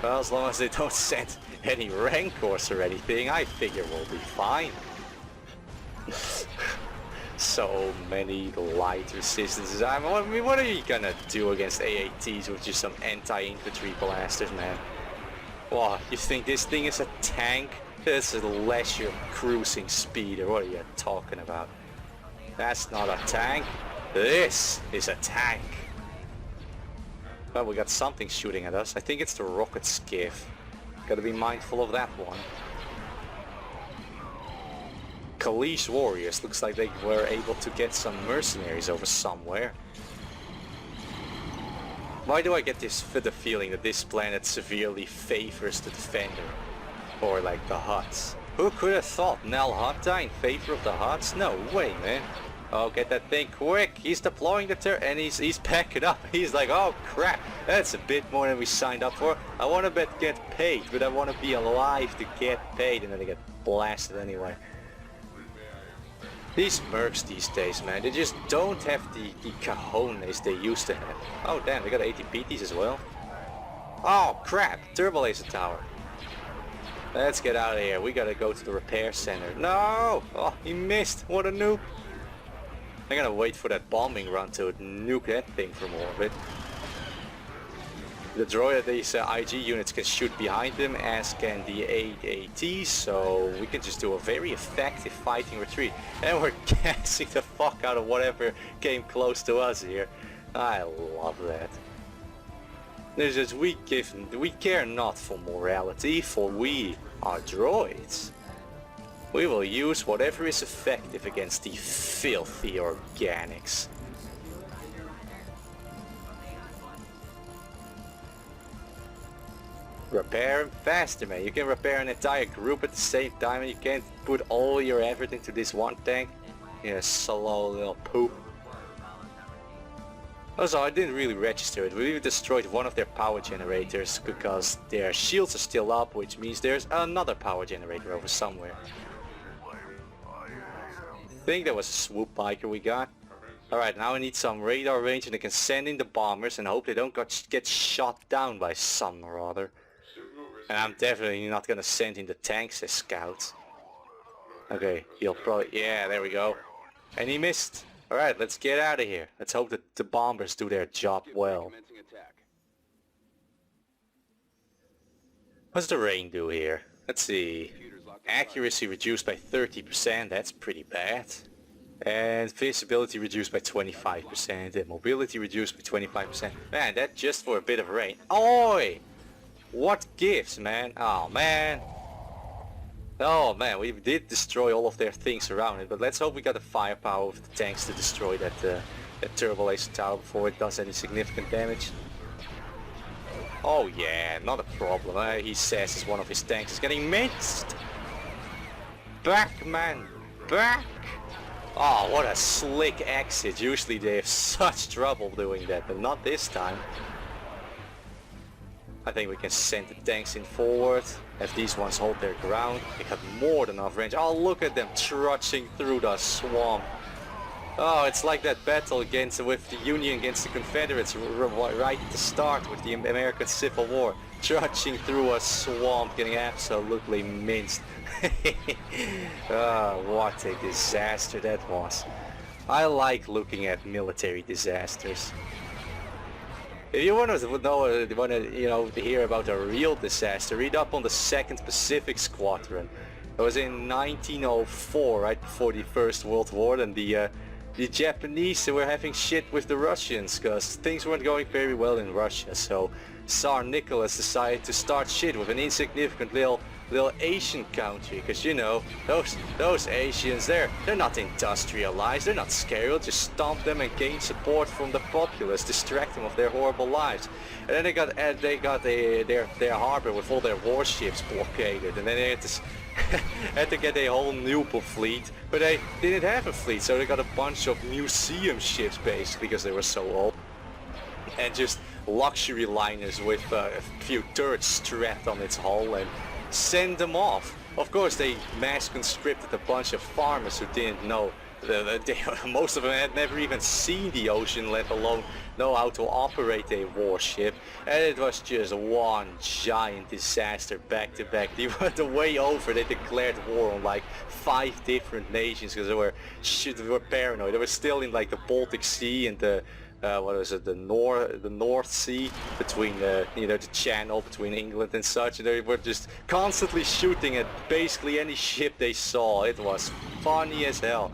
Well, as long as they don't send any rancors or anything, I figure we'll be fine. So many light resistances. I mean, what are you gonna do against AATs with just some anti-infantry blasters, man? What, you think this thing is a tank? This is less your cruising speed, or what are you talking about? That's not a tank. This is a tank. Well, we got something shooting at us. I think it's the rocket skiff. Gotta be mindful of that one. Kalish warriors. Looks like they were able to get some mercenaries over somewhere. Why do I get the feeling that this planet severely favors the defender? Or like the Hutts? Who could have thought Nel Hutta in favor of the Hutts? No way, man. Oh, get that thing quick. He's deploying the turret and he's packing up. He's like, oh crap, that's a bit more than we signed up for. I want to get paid, but I want to be alive to get paid, and then they get blasted anyway. These mercs these days, man, they just don't have the cojones they used to have. Oh damn, they got ATPTs as well. Oh crap, turbo laser tower. Let's get out of here. We gotta go to the repair center. No! Oh, he missed. What a noob. I'm gonna wait for that bombing run to nuke that thing from orbit. The droid, these IG units can shoot behind them, as can the AATs, so we can just do a very effective fighting retreat. And we're gassing the fuck out of whatever came close to us here. I love that. There's just we care not for morality, for we are droids. We will use whatever is effective against the filthy organics. Repair them faster, man. You can repair an entire group at the same time, and you can't put all your effort into this one tank. You slow little poop. Also, I didn't really register it. We destroyed one of their power generators because their shields are still up, which means there's another power generator over somewhere. I think that was a swoop biker we got. Alright, now I need some radar range, and I can send in the bombers and hope they don't get shot down by some or other. And I'm definitely not gonna send in the tanks as scouts. Okay, he'll probably... yeah, there we go. And he missed. Alright, let's get out of here. Let's hope that the bombers do their job well. What's the rain do here? Let's see. Accuracy reduced by 30%, that's pretty bad. And visibility reduced by 25%, and mobility reduced by 25%. Man, that's just for a bit of rain. Oi! What gives, man? Oh man. Oh man, we did destroy all of their things around it, but let's hope we got the firepower of the tanks to destroy that turbo laser tower before it does any significant damage. Oh yeah, not a problem. He says as one of his tanks is getting minced. Back, man, back. Oh, what a slick exit. Usually they have such trouble doing that, but not this time. I think we can send the tanks in forward. If these ones hold their ground, they got more than enough range. Oh, look at them trudging through the swamp. Oh, it's like that battle with the Union against the Confederates right at the start with the American Civil War. Trudging through a swamp, getting absolutely minced. Oh, what a disaster that was. I like looking at military disasters. If you want to hear about a real disaster, read up on the 2nd Pacific Squadron. It was in 1904, right before the First World War, and the Japanese were having shit with the Russians because things weren't going very well in Russia. So Tsar Nicholas decided to start shit with an insignificant little Asian country, because you know those Asians, they're not industrialized, they're not scared. We'll just stomp them and gain support from the populace, distract them of their horrible lives. And then they got their harbor with all their warships blockaded, and then they had to get a whole new fleet, but they didn't have a fleet, so they got a bunch of museum ships basically because they were so old, and just luxury liners with a few turrets strapped on its hull, and send them off. Of course they mass conscripted a bunch of farmers who didn't know. Most of them had never even seen the ocean, let alone know how to operate a warship, and it was just one giant disaster back to back. The way over, they declared war on like 5 different nations because they were paranoid. They were still in like the Baltic Sea and the the North Sea, between the channel between England and such, and they were just constantly shooting at basically any ship they saw. It was funny as hell.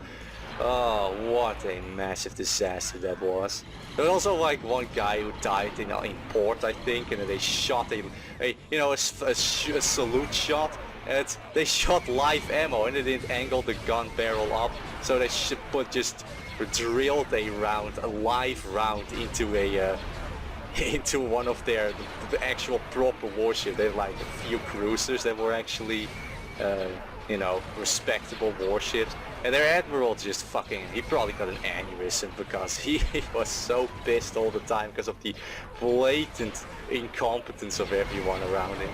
Oh, what a massive disaster that was. There was also like one guy who died in port, I think, and they shot a salute shot, and they shot live ammo, and they didn't angle the gun barrel up, so they just drilled a live round into into one of the actual proper warship. They had like a few cruisers that were actually respectable warships, and their admiral just he probably got an aneurysm because he was so pissed all the time because of the blatant incompetence of everyone around him.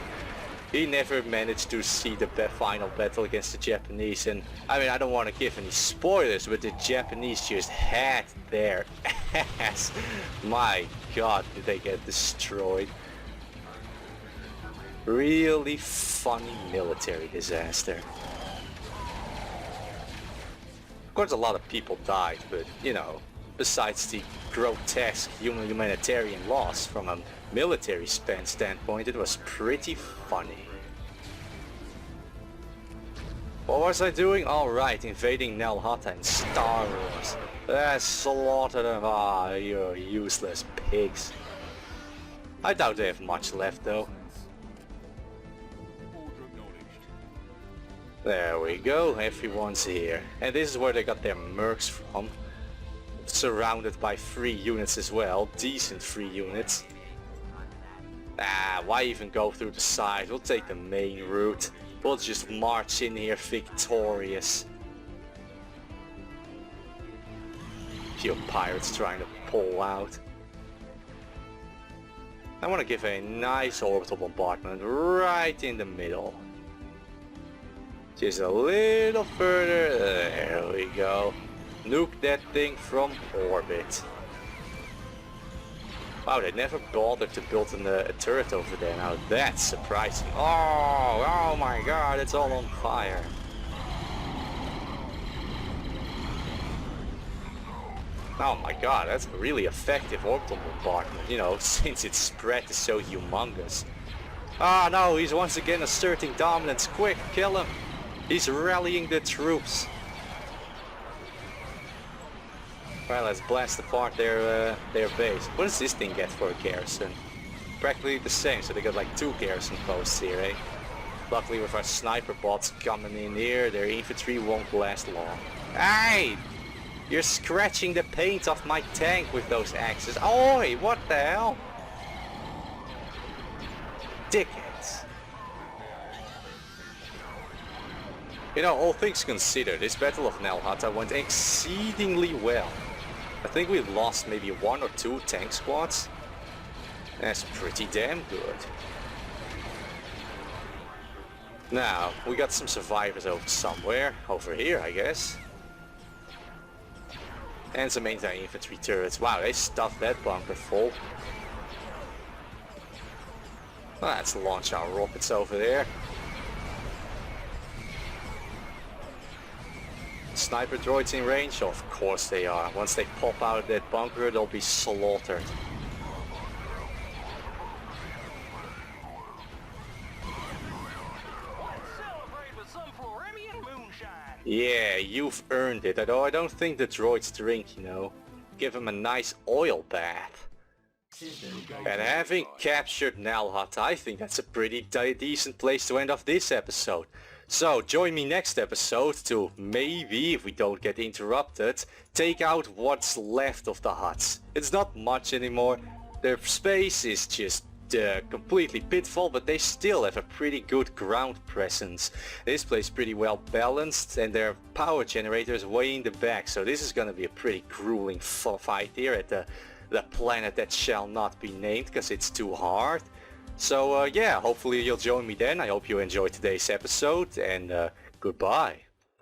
He never managed to see the final battle against the Japanese, and I mean, I don't want to give any spoilers, but the Japanese just had their ass. My god, did they get destroyed. Really funny military disaster. Of course a lot of people died, but besides the grotesque humanitarian loss from a military standpoint, it was pretty funny. What was I doing? Alright, invading Nal Hutta and Star Wars. Slaughter them. Ah, you useless pigs. I doubt they have much left though. There we go, everyone's here. And this is where they got their mercs from. Surrounded by free units as well, decent free units. Why even go through the side? We'll take the main route. We'll just march in here victorious. Few pirates trying to pull out. I want to give a nice orbital bombardment right in the middle. Just a little further. There we go. Nuke that thing from orbit. Wow, they never bothered to build a turret over there. Now that's surprising. Oh my god, it's all on fire. Oh my god, that's a really effective orbital bombardment, since its spread is so humongous. Ah no, he's once again asserting dominance. Quick, kill him. He's rallying the troops. Well, let's blast apart their base. What does this thing get for a garrison? Practically the same, so they got like 2 garrison posts here, eh? Luckily with our sniper bots coming in here, their infantry won't last long. Hey! You're scratching the paint off my tank with those axes. Oi! What the hell? dickheads. You know, all things considered, this Battle of the Hutt went exceedingly well. I think we lost maybe 1 or 2 tank squads. That's pretty damn good. Now, we got some survivors over somewhere. Over here, I guess. And some anti-infantry turrets. Wow, they stuffed that bunker full. Well, let's launch our rockets over there. Sniper droids in range? Of course they are. Once they pop out of that bunker, they'll be slaughtered. Yeah, you've earned it, although I don't think the droids drink, you know. Give them a nice oil bath. And having captured Nal Hutt, I think that's a pretty decent place to end off this episode. So join me next episode to maybe, if we don't get interrupted, take out what's left of the Hutts. It's not much anymore. Their space is just completely pitfall, but they still have a pretty good ground presence. This place is pretty well balanced and their power generator is way in the back, so this is gonna be a pretty grueling fight here at the planet that shall not be named because it's too hard. So yeah, hopefully you'll join me then. I hope you enjoyed today's episode, and goodbye.